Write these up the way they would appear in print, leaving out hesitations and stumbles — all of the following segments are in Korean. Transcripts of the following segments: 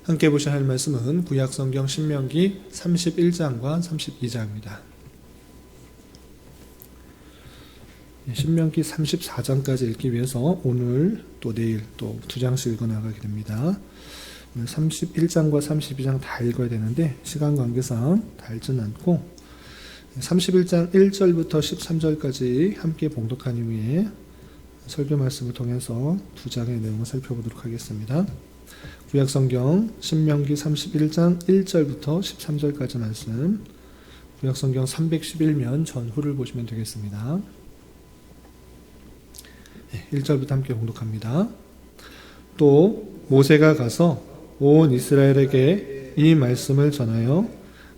함께 보셔야 할 말씀은 구약성경 신명기 31장과 32장입니다. 신명기 34장까지 읽기 위해서 오늘 또 내일 또 2장씩 읽어나가게 됩니다. 오늘 31장과 32장 다 읽어야 되는데 시간 관계상 다 읽지는 않고 31장 1절부터 13절까지 함께 봉독한 이후에 설교 말씀을 통해서 2장의 내용을 살펴보도록 하겠습니다. 구약성경 신명기 31장 1절부터 13절까지 말씀, 구약성경 311면 전후를 보시면 되겠습니다. 1절부터 함께 봉독합니다. 또 모세가 가서 온 이스라엘에게 이 말씀을 전하여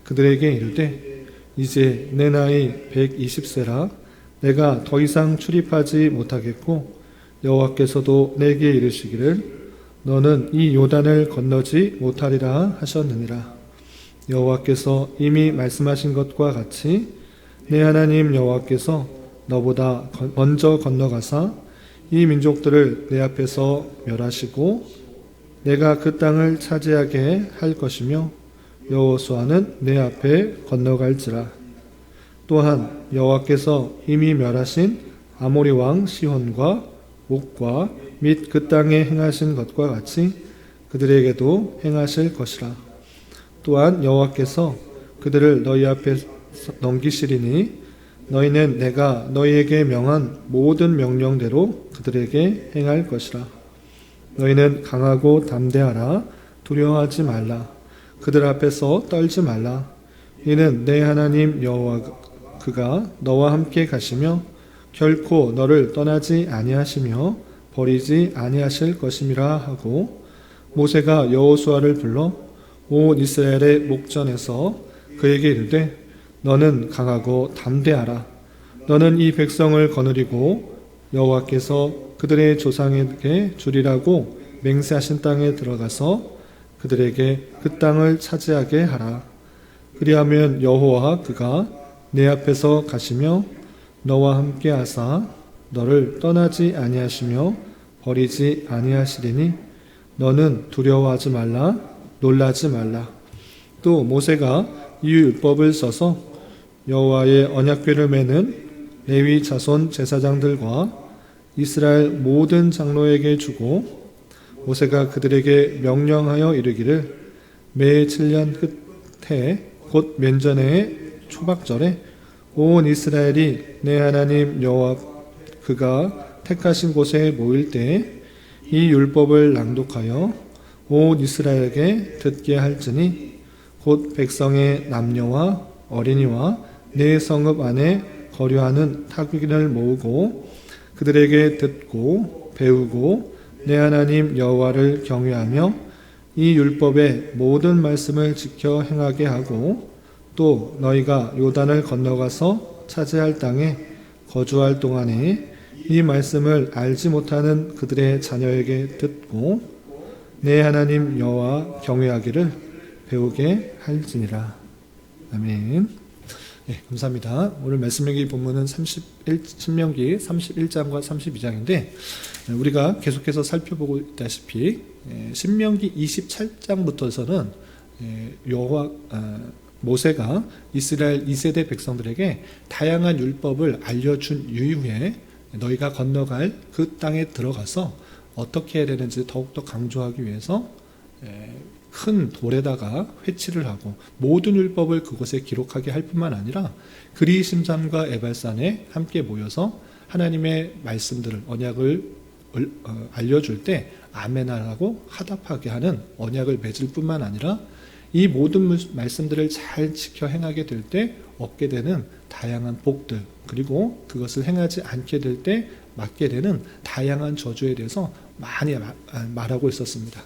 그들에게 이르되 이제 내 나이 120세라 내가 더 이상 출입하지 못하겠고 여호와께서도 내게 이르시기를 너는 이 요단을 건너지 못하리라 하셨느니라. 여호와께서 이미 말씀하신 것과 같이 내 하나님 여호와께서 너보다 먼저 건너가사 이 민족들을 내 앞에서 멸하시고 내가 그 땅을 차지하게 할 것이며 여호수아는 내 앞에 건너갈지라. 또한 여호와께서 이미 멸하신 아모리 왕 시혼과 옥과 및 그 땅에 행하신 것과 같이 그들에게도 행하실 것이라. 또한 여호와께서 그들을 너희 앞에 넘기시리니 너희는 내가 너희에게 명한 모든 명령대로 그들에게 행할 것이라. 너희는 강하고 담대하라. 두려워하지 말라. 그들 앞에서 떨지 말라. 이는 내 하나님 여호와 그가 너와 함께 가시며 결코 너를 떠나지 아니하시며 버리지 아니하실 것임이라 하고 모세가 여호수아를 불러 온 이스라엘의 목전에서 그에게 이르되 너는 강하고 담대하라. 너는 이 백성을 거느리고 여호와께서 그들의 조상에게 주리라고 맹세하신 땅에 들어가서 그들에게 그 땅을 차지하게 하라. 그리하면 여호와 그가 내 앞에서 가시며 너와 함께 하사 너를 떠나지 아니하시며 버리지 아니하시리니 너는 두려워하지 말라. 놀라지 말라. 또 모세가 이 율법을 써서 여호와의 언약궤를 매는 레위 자손 제사장들과 이스라엘 모든 장로에게 주고 모세가 그들에게 명령하여 이르기를 매 7년 끝에 곧 면전의 초박절에 온 이스라엘이 내 하나님 여호와 그가 택하신 곳에 모일 때 이 율법을 낭독하여 온 이스라엘에게 듣게 할지니 곧 백성의 남녀와 어린이와 내 성읍 안에 거류하는 타국인을 모으고 그들에게 듣고 배우고 내 하나님 여호와를 경외하며 이 율법의 모든 말씀을 지켜 행하게 하고 또 너희가 요단을 건너가서 차지할 땅에 거주할 동안에 이 말씀을 알지 못하는 그들의 자녀에게 듣고 내 하나님 여호와 경외하기를 배우게 할지니라. 아멘. 네, 감사합니다. 오늘 말씀명기 본문은 신명기 31장과 32장인데 우리가 계속해서 살펴보고 있다시피 신명기 27장부터서는 모세가 이스라엘 2세대 백성들에게 다양한 율법을 알려준 이후에 너희가 건너갈 그 땅에 들어가서 어떻게 해야 되는지 더욱더 강조하기 위해서 큰 돌에다가 회치를 하고 모든 율법을 그곳에 기록하게 할 뿐만 아니라 그리심산과 에발산에 함께 모여서 하나님의 말씀들을 언약을 알려줄 때 아멘하라고 화답하게 하는 언약을 맺을 뿐만 아니라 이 모든 말씀들을 잘 지켜 행하게 될 때 얻게 되는 다양한 복들 그리고 그것을 행하지 않게 될 때 맞게 되는 다양한 저주에 대해서 많이 말하고 있었습니다.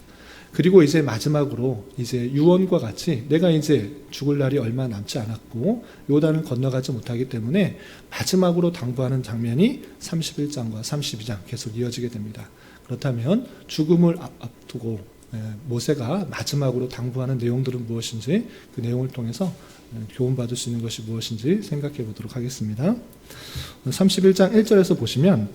그리고 이제 마지막으로 이제 유언과 같이 내가 이제 죽을 날이 얼마 남지 않았고 요단을 건너가지 못하기 때문에 마지막으로 당부하는 장면이 31장과 32장 계속 이어지게 됩니다. 그렇다면 죽음을 앞두고 모세가 마지막으로 당부하는 내용들은 무엇인지 그 내용을 통해서 교훈받을 수 있는 것이 무엇인지 생각해 보도록 하겠습니다. 31장 1절에서 보시면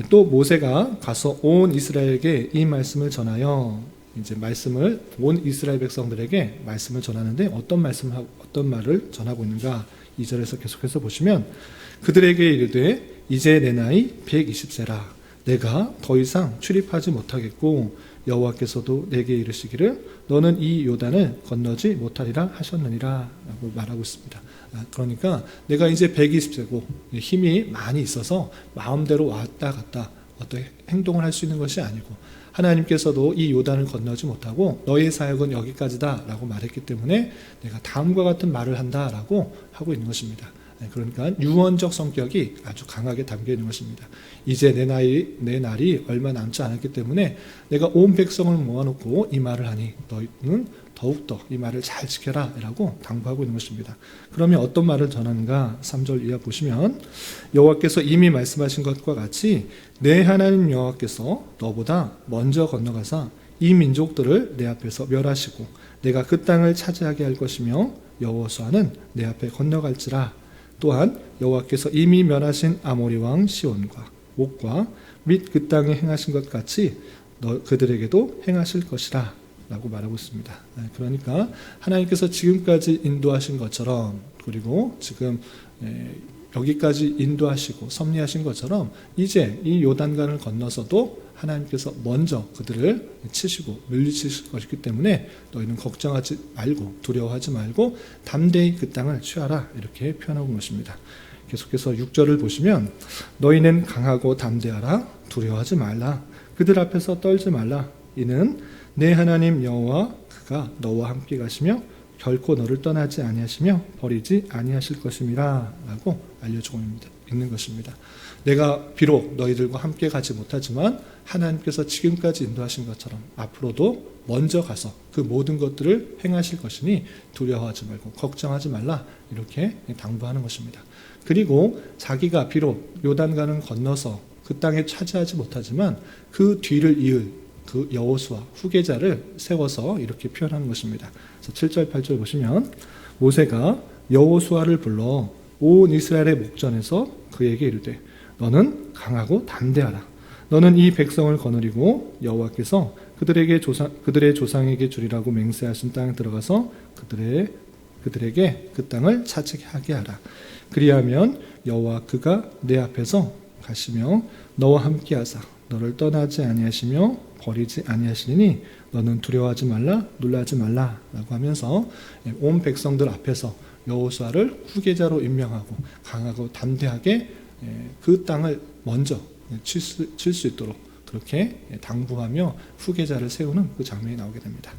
또 모세가 가서 온 이스라엘에게 이 말씀을 전하여 이제 말씀을 온 이스라엘 백성들에게 말씀을 전하는데 어떤 말을 전하고 있는가 2절에서 계속해서 보시면 그들에게 이르되 이제 내 나이 120세라 내가 더 이상 출입하지 못하겠고 여호와께서도 내게 이르시기를 너는 이 요단을 건너지 못하리라 하셨느니라 라고 말하고 있습니다. 그러니까 내가 이제 120세고 힘이 많이 있어서 마음대로 왔다 갔다 어떤 행동을 할 수 있는 것이 아니고 하나님께서도 이 요단을 건너지 못하고 너의 사역은 여기까지다 라고 말했기 때문에 내가 다음과 같은 말을 한다 라고 하고 있는 것입니다. 그러니까 유언적 성격이 아주 강하게 담겨 있는 것입니다. 이제 내 날이 얼마 남지 않았기 때문에 내가 온 백성을 모아놓고 이 말을 하니 너희는 더욱더 이 말을 잘 지켜라 라고 당부하고 있는 것입니다. 그러면 어떤 말을 전하는가 3절 이하 보시면 여호와께서 이미 말씀하신 것과 같이 내 하나님 여호와께서 너보다 먼저 건너가사 이 민족들을 내 앞에서 멸하시고 내가 그 땅을 차지하게 할 것이며 여호수아는 내 앞에 건너갈지라 또한 여호와께서 이미 멸하신 아모리 왕 시온과 옥과 및 그 땅에 행하신 것 같이 그들에게도 행하실 것이라 라고 말하고 있습니다. 그러니까 하나님께서 지금까지 인도하신 것처럼 그리고 지금 여기까지 인도하시고 섭리하신 것처럼 이제 이 요단강을 건너서도 하나님께서 먼저 그들을 치시고 물리치실 것이기 때문에 너희는 걱정하지 말고 두려워하지 말고 담대히 그 땅을 취하라 이렇게 표현하고 있는 것입니다. 계속해서 6절을 보시면 너희는 강하고 담대하라 두려워하지 말라 그들 앞에서 떨지 말라 이는 내 하나님 여호와 그가 너와 함께 가시며 결코 너를 떠나지 아니하시며 버리지 아니하실 것임이라 라고 알려주고 있는 것입니다. 내가 비록 너희들과 함께 가지 못하지만 하나님께서 지금까지 인도하신 것처럼 앞으로도 먼저 가서 그 모든 것들을 행하실 것이니 두려워하지 말고 걱정하지 말라 이렇게 당부하는 것입니다. 그리고 자기가 비록 요단강을 건너서 그 땅에 차지하지 못하지만 그 뒤를 이을 그 여호수아 후계자를 세워서 이렇게 표현하는 것입니다. 그래서 7절 8절 보시면 모세가 여호수아를 불러 온 이스라엘의 목전에서 그에게 이르되 너는 강하고 담대하라 너는 이 백성을 거느리고 여호와께서 그들의 조상에게 주리라고 맹세하신 땅에 들어가서 그들에게 그 땅을 차지하게 하라 그리하면 여호와 그가 내 앞에서 가시며 너와 함께하사 너를 떠나지 아니하시며 버리지 아니하시니 너는 두려워하지 말라 놀라지 말라 라고 하면서 온 백성들 앞에서 여호수아를 후계자로 임명하고 강하고 담대하게 그 땅을 먼저 칠 수 있도록 그렇게 당부하며 후계자를 세우는 그 장면이 나오게 됩니다.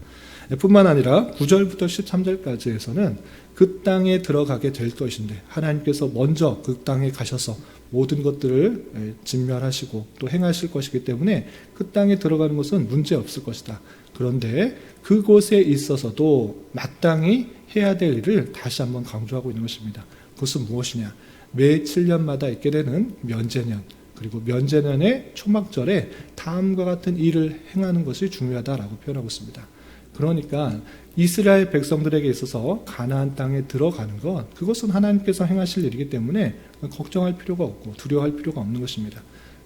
뿐만 아니라 9절부터 13절까지에서는 그 땅에 들어가게 될 것인데 하나님께서 먼저 그 땅에 가셔서 모든 것들을 진멸하시고 또 행하실 것이기 때문에 그 땅에 들어가는 것은 문제 없을 것이다. 그런데 그곳에 있어서도 마땅히 해야 될 일을 다시 한번 강조하고 있는 것입니다. 그것은 무엇이냐? 매 7년마다 있게 되는 면제년 그리고 면제년의 초막절에 다음과 같은 일을 행하는 것이 중요하다라고 표현하고 있습니다. 그러니까 이스라엘 백성들에게 있어서 가나안 땅에 들어가는 것 그것은 하나님께서 행하실 일이기 때문에 걱정할 필요가 없고 두려워할 필요가 없는 것입니다.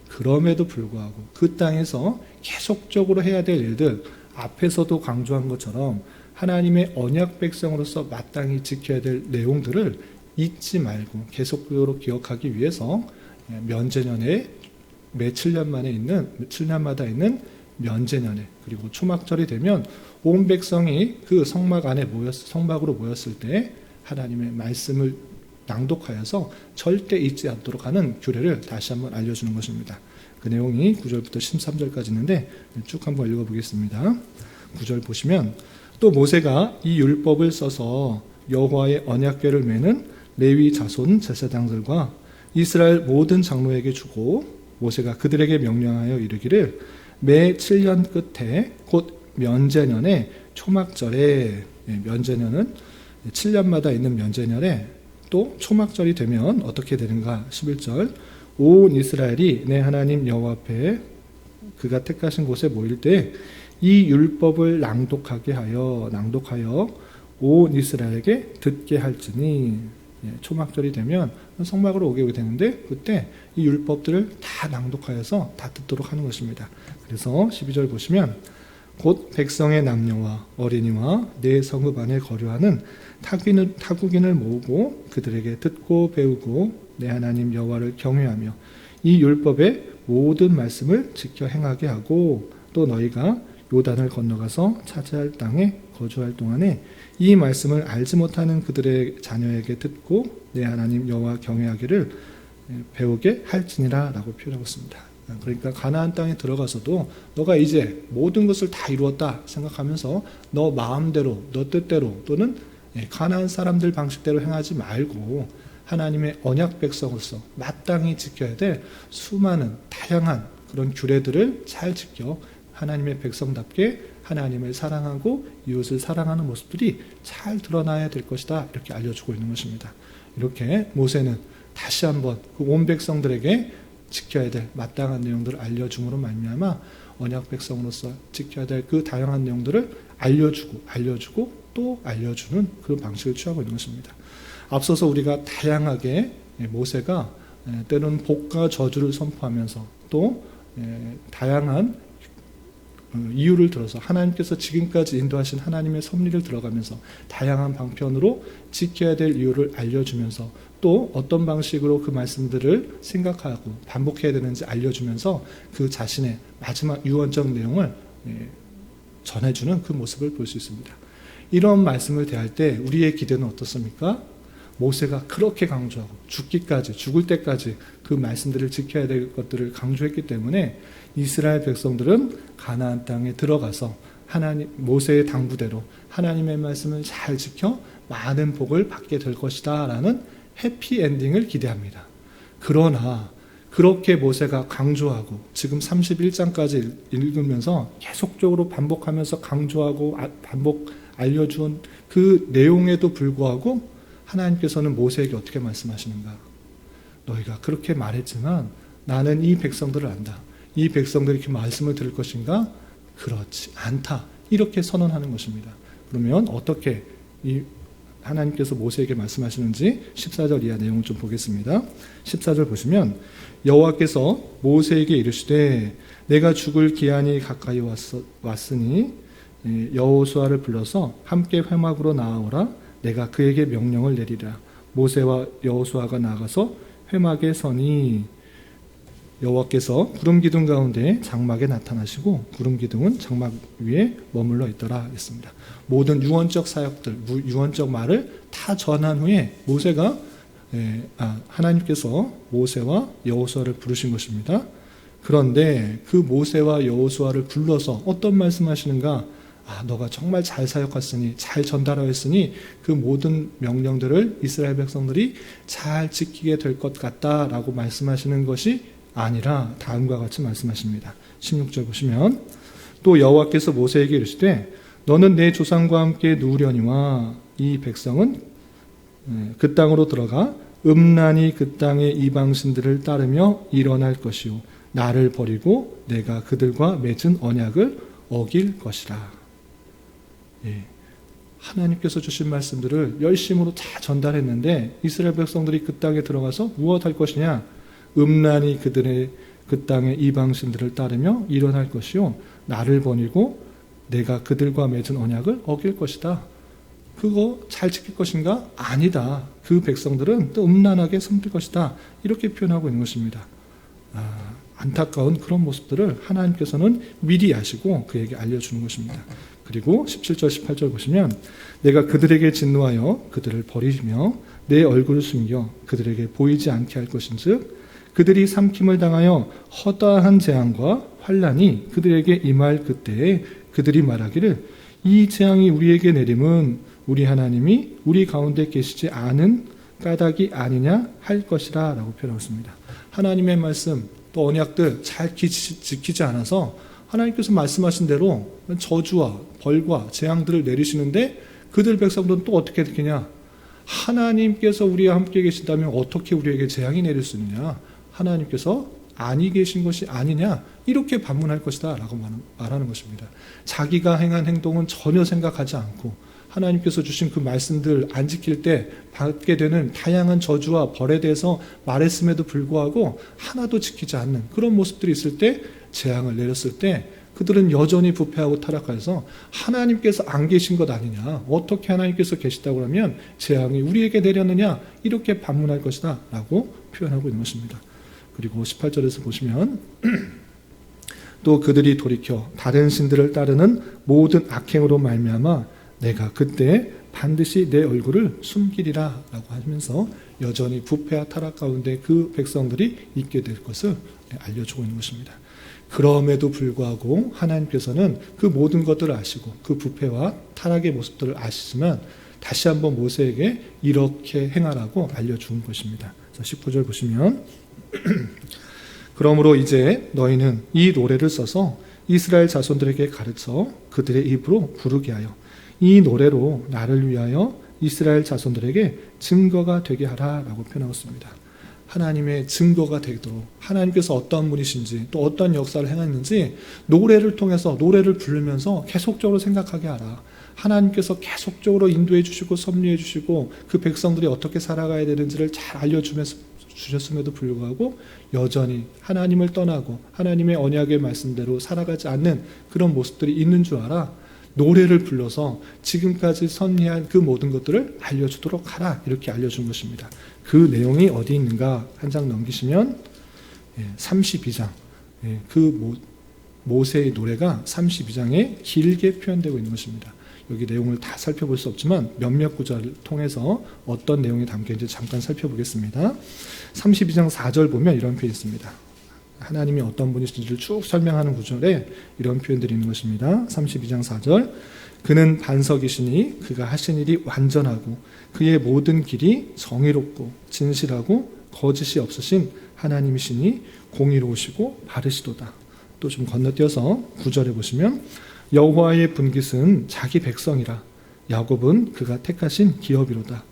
그럼에도 불구하고 그 땅에서 계속적으로 해야 될 일들 앞에서도 강조한 것처럼 하나님의 언약 백성으로서 마땅히 지켜야 될 내용들을 잊지 말고 계속적으로 기억하기 위해서 면제년에 매 7년마다 있는 면제년에 그리고 초막절이 되면 온 백성이 그 성막으로 모였을 때 하나님의 말씀을 낭독하여서 절대 잊지 않도록 하는 규례를 다시 한번 알려주는 것입니다. 그 내용이 9절부터 13절까지 있는데 쭉 한번 읽어보겠습니다. 9절 보시면 또 모세가 이 율법을 써서 여호와의 언약궤를 매는 레위 자손 제사장들과 이스라엘 모든 장로에게 주고 모세가 그들에게 명령하여 이르기를 매 7년 끝에 곧 면제년에 초막절에 면제년은 7년마다 있는 면제년에 또 초막절이 되면 어떻게 되는가 11절 온 이스라엘이 내 하나님 여호와 앞에 그가 택하신 곳에 모일 때 이 율법을 낭독하여 온 이스라엘에게 듣게 할지니 초막절이 되면 성막으로 오게 되는데 그때 이 율법들을 다 낭독하여서 다 듣도록 하는 것입니다. 그래서 12절 보시면 곧 백성의 남녀와 어린이와 내 성읍 안에 거류하는 타국인을 모으고 그들에게 듣고 배우고 내 하나님 여호와를 경외하며 이 율법의 모든 말씀을 지켜 행하게 하고 또 너희가 요단을 건너가서 차지할 땅에 거주할 동안에 이 말씀을 알지 못하는 그들의 자녀에게 듣고 내 하나님 여호와 경외하기를 배우게 할지니라 라고 표현하고 있습니다. 그러니까 가나안 땅에 들어가서도 너가 이제 모든 것을 다 이루었다 생각하면서 너 마음대로 너 뜻대로 또는 가나안 사람들 방식대로 행하지 말고 하나님의 언약 백성으로서 마땅히 지켜야 될 수많은 다양한 그런 규례들을 잘 지켜 하나님의 백성답게 하나님을 사랑하고 이웃을 사랑하는 모습들이 잘 드러나야 될 것이다 이렇게 알려주고 있는 것입니다. 이렇게 모세는 다시 한번 그 온 백성들에게 지켜야 될 마땅한 내용들을 알려줌으로 말미암아 언약 백성으로서 지켜야 될 그 다양한 내용들을 알려주고 또 알려주는 그런 방식을 취하고 있는 것입니다. 앞서서 우리가 다양하게 모세가 때로는 복과 저주를 선포하면서 또 다양한 이유를 들어서 하나님께서 지금까지 인도하신 하나님의 섭리를 들어가면서 다양한 방편으로 지켜야 될 이유를 알려주면서 또 어떤 방식으로 그 말씀들을 생각하고 반복해야 되는지 알려주면서 그 자신의 마지막 유언적 내용을 전해주는 그 모습을 볼 수 있습니다. 이런 말씀을 대할 때 우리의 기대는 어떻습니까? 모세가 그렇게 강조하고 죽을 때까지 그 말씀들을 지켜야 될 것들을 강조했기 때문에 이스라엘 백성들은 가나안 땅에 들어가서 모세의 당부대로 하나님의 말씀을 잘 지켜 많은 복을 받게 될 것이다 라는 해피엔딩을 기대합니다. 그러나 그렇게 모세가 강조하고 지금 31장까지 읽으면서 계속적으로 반복하면서 강조하고 알려준 그 내용에도 불구하고 하나님께서는 모세에게 어떻게 말씀하시는가? 너희가 그렇게 말했지만 나는 이 백성들을 안다. 이 백성들이 이렇게 말씀을 들을 것인가? 그렇지 않다. 이렇게 선언하는 것입니다. 그러면 어떻게 하나님께서 모세에게 말씀하시는지 14절 이하 내용을 좀 보겠습니다. 14절 보시면 여호와께서 모세에게 이르시되 내가 죽을 기한이 가까이 왔으니 여호수아를 불러서 함께 회막으로 나아오라. 내가 그에게 명령을 내리라. 모세와 여호수아가 나가서 회막에 서니 여호와께서 구름 기둥 가운데 장막에 나타나시고 구름 기둥은 장막 위에 머물러 있더라 했습니다. 모든 유언적 사역들, 유언적 말을 다 전한 후에 하나님께서 모세와 여호수아를 부르신 것입니다. 그런데 그 모세와 여호수아를 불러서 어떤 말씀하시는가? 너가 정말 잘 사역했으니 잘 전달하였으니 그 모든 명령들을 이스라엘 백성들이 잘 지키게 될 것 같다라고 말씀하시는 것이 아니라 다음과 같이 말씀하십니다. 16절 보시면 또 여호와께서 모세에게 이르시되 너는 내 조상과 함께 누우려니와 이 백성은 그 땅으로 들어가 음란히 그 땅의 이방신들을 따르며 일어날 것이요 나를 버리고 내가 그들과 맺은 언약을 어길 것이라. 하나님께서 주신 말씀들을 열심으로 다 전달했는데 이스라엘 백성들이 그 땅에 들어가서 무엇 할 것이냐? 음란히 그 땅의 이방신들을 따르며 일어날 것이요 나를 버리고 내가 그들과 맺은 언약을 어길 것이다. 그거 잘 지킬 것인가? 아니다. 그 백성들은 또 음란하게 섬길 것이다. 이렇게 표현하고 있는 것입니다. 안타까운 그런 모습들을 하나님께서는 미리 아시고 그에게 알려주는 것입니다. 그리고 17절 18절 보시면 내가 그들에게 진노하여 그들을 버리며 내 얼굴을 숨겨 그들에게 보이지 않게 할 것인즉 그들이 삼킴을 당하여 허다한 재앙과 환난이 그들에게 임할 그때에 그들이 말하기를 이 재앙이 우리에게 내림은 우리 하나님이 우리 가운데 계시지 않은 까닭이 아니냐 할 것이라 라고 표현하고 있습니다. 하나님의 말씀 또 언약들 잘 지키지 않아서 하나님께서 말씀하신 대로 저주와 벌과 재앙들을 내리시는데 그들 백성들은 또 어떻게 느끼냐? 하나님께서 우리와 함께 계신다면 어떻게 우리에게 재앙이 내릴 수 있느냐? 하나님께서 아니 계신 것이 아니냐? 이렇게 반문할 것이다 라고 말하는 것입니다. 자기가 행한 행동은 전혀 생각하지 않고 하나님께서 주신 그 말씀들 안 지킬 때 받게 되는 다양한 저주와 벌에 대해서 말했음에도 불구하고 하나도 지키지 않는 그런 모습들이 있을 때 재앙을 내렸을 때 그들은 여전히 부패하고 타락해서 하나님께서 안 계신 것 아니냐, 어떻게 하나님께서 계시다고 하면 재앙이 우리에게 내렸느냐, 이렇게 반문할 것이다 라고 표현하고 있는 것입니다. 그리고 18절에서 보시면 또 그들이 돌이켜 다른 신들을 따르는 모든 악행으로 말미암아 내가 그때 반드시 내 얼굴을 숨기리라 라고 하면서 여전히 부패와 타락 가운데 그 백성들이 있게 될 것을 알려주고 있는 것입니다. 그럼에도 불구하고 하나님께서는 그 모든 것들을 아시고 그 부패와 타락의 모습들을 아시지만 다시 한번 모세에게 이렇게 행하라고 알려준 것입니다. 19절 보시면 그러므로 이제 너희는 이 노래를 써서 이스라엘 자손들에게 가르쳐 그들의 입으로 부르게 하여 이 노래로 나를 위하여 이스라엘 자손들에게 증거가 되게 하라라고 표현하고 있습니다. 하나님의 증거가 되도록 하나님께서 어떤 분이신지 또 어떤 역사를 행했는지 노래를 통해서 노래를 부르면서 계속적으로 생각하게 하라. 하나님께서 계속적으로 인도해 주시고 섭리해 주시고 그 백성들이 어떻게 살아가야 되는지를 잘 알려주셨음에도 불구하고 여전히 하나님을 떠나고 하나님의 언약의 말씀대로 살아가지 않는 그런 모습들이 있는 줄 알아. 노래를 불러서 지금까지 섭리한 그 모든 것들을 알려주도록 하라. 이렇게 알려준 것입니다. 그 내용이 어디 있는가 한 장 넘기시면 32장 그 모세의 노래가 32장에 길게 표현되고 있는 것입니다. 여기 내용을 다 살펴볼 수 없지만 몇몇 구절을 통해서 어떤 내용이 담겨있는지 잠깐 살펴보겠습니다. 32장 4절 보면 이런 표현이 있습니다. 하나님이 어떤 분이신지를 쭉 설명하는 구절에 이런 표현들이 있는 것입니다. 32장 4절 그는 반석이시니 그가 하신 일이 완전하고 그의 모든 길이 정의롭고 진실하고 거짓이 없으신 하나님이시니 공의로우시고 바르시도다. 또 좀 건너뛰어서 9절에 보시면 여호와의 분깃은 자기 백성이라 야곱은 그가 택하신 기업이로다.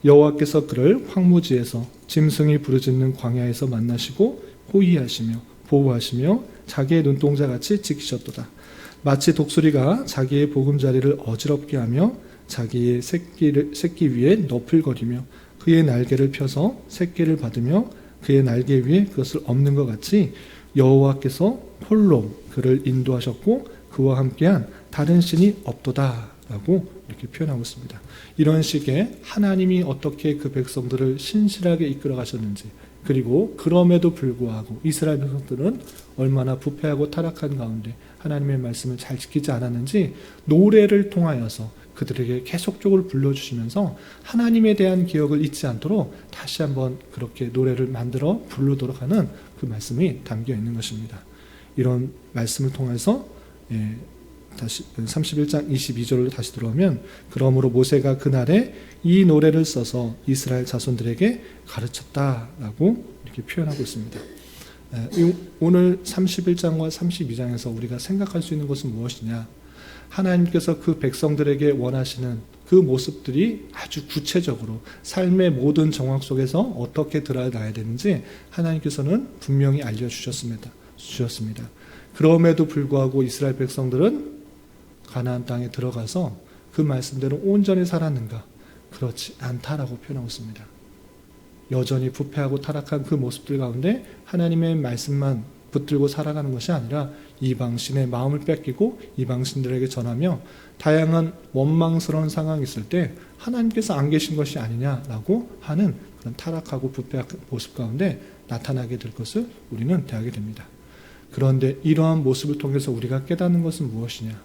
여호와께서 그를 황무지에서 짐승이 부르짖는 광야에서 만나시고 호위하시며 보호하시며 자기의 눈동자같이 지키셨도다. 마치 독수리가 자기의 보금자리를 어지럽게 하며 자기의 새끼 위에 너풀거리며 그의 날개를 펴서 새끼를 받으며 그의 날개 위에 그것을 엎는 것 같이 여호와께서 홀로 그를 인도하셨고 그와 함께한 다른 신이 없도다 라고 이렇게 표현하고 있습니다. 이런 식의 하나님이 어떻게 그 백성들을 신실하게 이끌어 가셨는지, 그리고 그럼에도 불구하고 이스라엘 백성들은 얼마나 부패하고 타락한 가운데 하나님의 말씀을 잘 지키지 않았는지 노래를 통하여서 그들에게 계속적으로 불러주시면서 하나님에 대한 기억을 잊지 않도록 다시 한번 그렇게 노래를 만들어 부르도록 하는 그 말씀이 담겨 있는 것입니다. 이런 말씀을 통해서 다시 31장 22절로 다시 들어오면 그러므로 모세가 그날에 이 노래를 써서 이스라엘 자손들에게 가르쳤다라고 이렇게 표현하고 있습니다. 오늘 31장과 32장에서 우리가 생각할 수 있는 것은 무엇이냐? 하나님께서 그 백성들에게 원하시는 그 모습들이 아주 구체적으로 삶의 모든 정황 속에서 어떻게 드러나야 되는지 하나님께서는 분명히 알려주셨습니다. 그럼에도 불구하고 이스라엘 백성들은 가나안 땅에 들어가서 그 말씀대로 온전히 살았는가? 그렇지 않다라고 표현하고 있습니다. 여전히 부패하고 타락한 그 모습들 가운데 하나님의 말씀만 붙들고 살아가는 것이 아니라 이방신의 마음을 뺏기고 이방신들에게 전하며 다양한 원망스러운 상황이 있을 때 하나님께서 안 계신 것이 아니냐라고 하는 그런 타락하고 부패한 모습 가운데 나타나게 될 것을 우리는 대하게 됩니다. 그런데 이러한 모습을 통해서 우리가 깨닫는 것은 무엇이냐?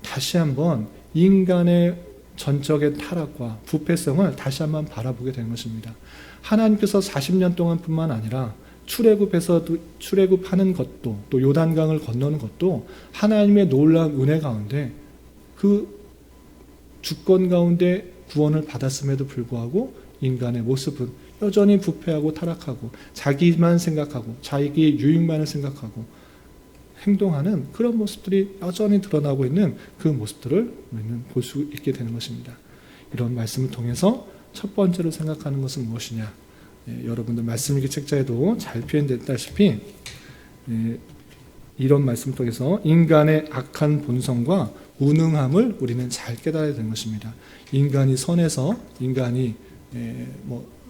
다시 한번 인간의 전적의 타락과 부패성을 다시 한번 바라보게 되는 것입니다. 하나님께서 40년 동안뿐만 아니라 출애굽하는 것도 또 요단강을 건너는 것도 하나님의 놀라운 은혜 가운데 그 주권 가운데 구원을 받았음에도 불구하고 인간의 모습은 여전히 부패하고 타락하고 자기만 생각하고 자기의 유익만을 생각하고 행동하는 그런 모습들이 여전히 드러나고 있는 그 모습들을 우리는 볼 수 있게 되는 것입니다. 이런 말씀을 통해서 첫 번째로 생각하는 것은 무엇이냐? 여러분들 말씀일기 책자에도 잘 표현됐다시피 이런 말씀을 통해서 인간의 악한 본성과 무능함을 우리는 잘 깨달아야 되는 것입니다. 인간이 선해서 인간이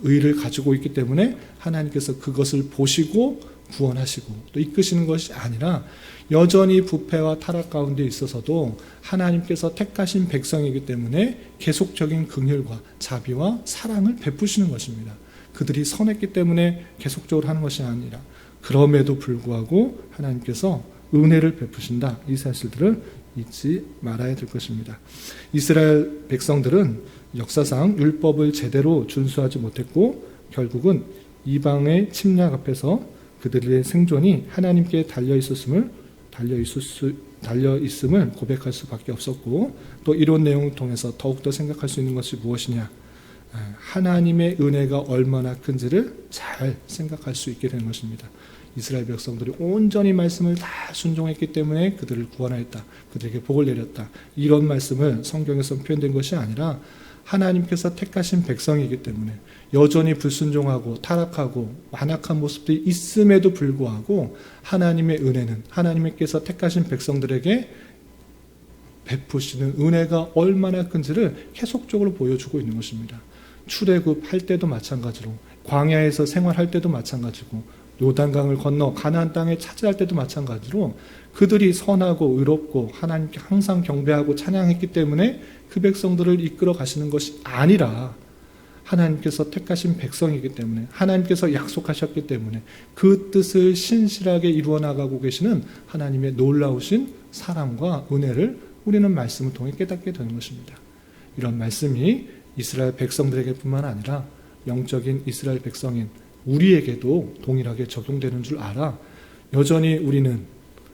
의를 가지고 있기 때문에 하나님께서 그것을 보시고 구원하시고 또 이끄시는 것이 아니라 여전히 부패와 타락 가운데 있어서도 하나님께서 택하신 백성이기 때문에 계속적인 긍휼과 자비와 사랑을 베푸시는 것입니다. 그들이 선했기 때문에 계속적으로 하는 것이 아니라 그럼에도 불구하고 하나님께서 은혜를 베푸신다. 이 사실들을 잊지 말아야 될 것입니다. 이스라엘 백성들은 역사상 율법을 제대로 준수하지 못했고 결국은 이방의 침략 앞에서 그들의 생존이 하나님께 달려 있음을 고백할 수밖에 없었고 또 이런 내용을 통해서 더욱더 생각할 수 있는 것이 무엇이냐? 하나님의 은혜가 얼마나 큰지를 잘 생각할 수 있게 되는 것입니다. 이스라엘 백성들이 온전히 말씀을 다 순종했기 때문에 그들을 구원하였다. 그들에게 복을 내렸다. 이런 말씀을 성경에서 표현된 것이 아니라 하나님께서 택하신 백성이기 때문에 여전히 불순종하고 타락하고 완악한 모습들이 있음에도 불구하고 하나님의 은혜는 하나님께서 택하신 백성들에게 베푸시는 은혜가 얼마나 큰지를 계속적으로 보여주고 있는 것입니다. 출애굽할 때도 마찬가지로 광야에서 생활할 때도 마찬가지고 요단강을 건너 가나안 땅에 차지할 때도 마찬가지로 그들이 선하고 의롭고 하나님께 항상 경배하고 찬양했기 때문에 그 백성들을 이끌어 가시는 것이 아니라 하나님께서 택하신 백성이기 때문에 하나님께서 약속하셨기 때문에 그 뜻을 신실하게 이루어 나가고 계시는 하나님의 놀라우신 사랑과 은혜를 우리는 말씀을 통해 깨닫게 되는 것입니다. 이런 말씀이 이스라엘 백성들에게 뿐만 아니라 영적인 이스라엘 백성인 우리에게도 동일하게 적용되는 줄 알아 여전히 우리는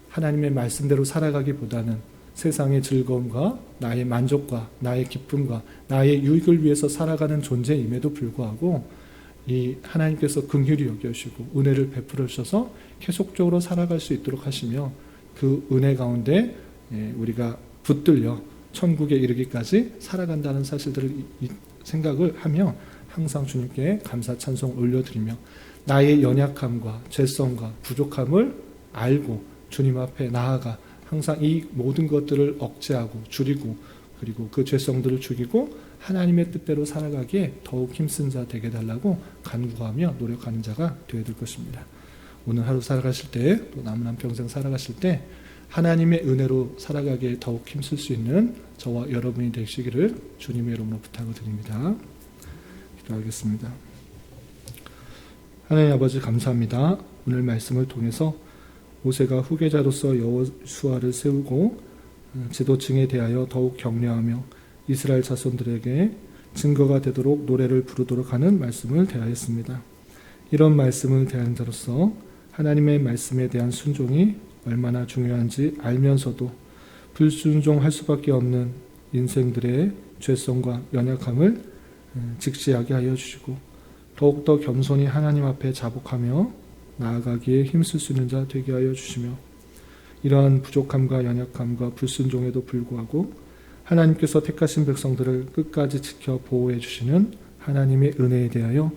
하나님의 말씀대로 살아가기보다는 세상의 즐거움과 나의 만족과 나의 기쁨과 나의 유익을 위해서 살아가는 존재임에도 불구하고 이 하나님께서 긍휼히 여겨주시고 은혜를 베풀어 주셔서 계속적으로 살아갈 수 있도록 하시며 그 은혜 가운데 우리가 붙들려 천국에 이르기까지 살아간다는 사실들을 생각을 하며 항상 주님께 감사 찬송 올려드리며 나의 연약함과 죄성과 부족함을 알고 주님 앞에 나아가 항상 이 모든 것들을 억제하고 줄이고 그리고 그 죄성들을 죽이고 하나님의 뜻대로 살아가기에 더욱 힘쓴 자 되게 달라고 간구하며 노력하는 자가 되어야 될 것입니다. 오늘 하루 살아가실 때 또 남은 한평생 살아가실 때 하나님의 은혜로 살아가기에 더욱 힘쓸 수 있는 저와 여러분이 되시기를 주님의 이름으로 부탁을 드립니다. 기도하겠습니다. 하나님 아버지 감사합니다. 오늘 말씀을 통해서 모세가 후계자로서 여호수아를 세우고 지도층에 대하여 더욱 격려하며 이스라엘 자손들에게 증거가 되도록 노래를 부르도록 하는 말씀을 대하였습니다. 이런 말씀을 대하는 자로서 하나님의 말씀에 대한 순종이 얼마나 중요한지 알면서도 불순종할 수밖에 없는 인생들의 죄성과 연약함을 직시하게 하여 주시고 더욱더 겸손히 하나님 앞에 자복하며 나아가기에 힘쓸 수 있는 자 되게 하여 주시며 이러한 부족함과 연약함과 불순종에도 불구하고 하나님께서 택하신 백성들을 끝까지 지켜 보호해 주시는 하나님의 은혜에 대하여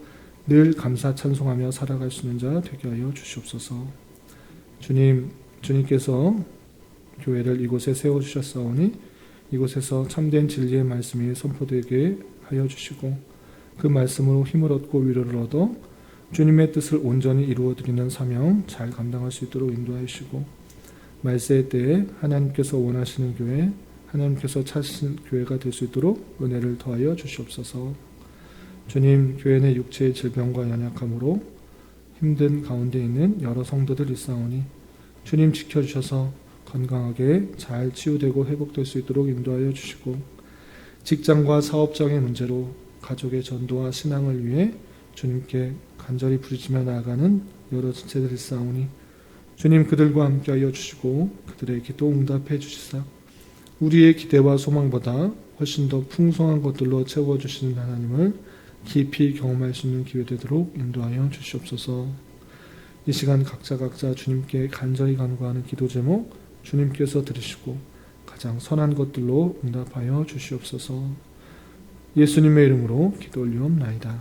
늘 감사 찬송하며 살아갈 수 있는 자 되게 하여 주시옵소서. 주님께서 교회를 이곳에 세워주셨사오니 이곳에서 참된 진리의 말씀이 선포되게 하여 주시고 그 말씀으로 힘을 얻고 위로를 얻어 주님의 뜻을 온전히 이루어드리는 사명 잘 감당할 수 있도록 인도하여 주시고 말세의 때에 하나님께서 원하시는 교회, 하나님께서 찾으신 교회가 될 수 있도록 은혜를 더하여 주시옵소서. 주님, 교회 내 육체의 질병과 연약함으로 힘든 가운데 있는 여러 성도들 있사오니 주님 지켜주셔서 건강하게 잘 치유되고 회복될 수 있도록 인도하여 주시고 직장과 사업장의 문제로 가족의 전도와 신앙을 위해 주님께 간절히 부르짖며 나아가는 여러 지체들이 있사오니 주님 그들과 함께하여 주시고 그들의 기도 응답해 주시사 우리의 기대와 소망보다 훨씬 더 풍성한 것들로 채워주시는 하나님을 깊이 경험할 수 있는 기회 되도록 인도하여 주시옵소서. 이 시간 각자 주님께 간절히 간구하는 기도 제목 주님께서 들으시고 가장 선한 것들로 응답하여 주시옵소서. 예수님의 이름으로 기도 올리옵나이다.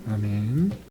아멘.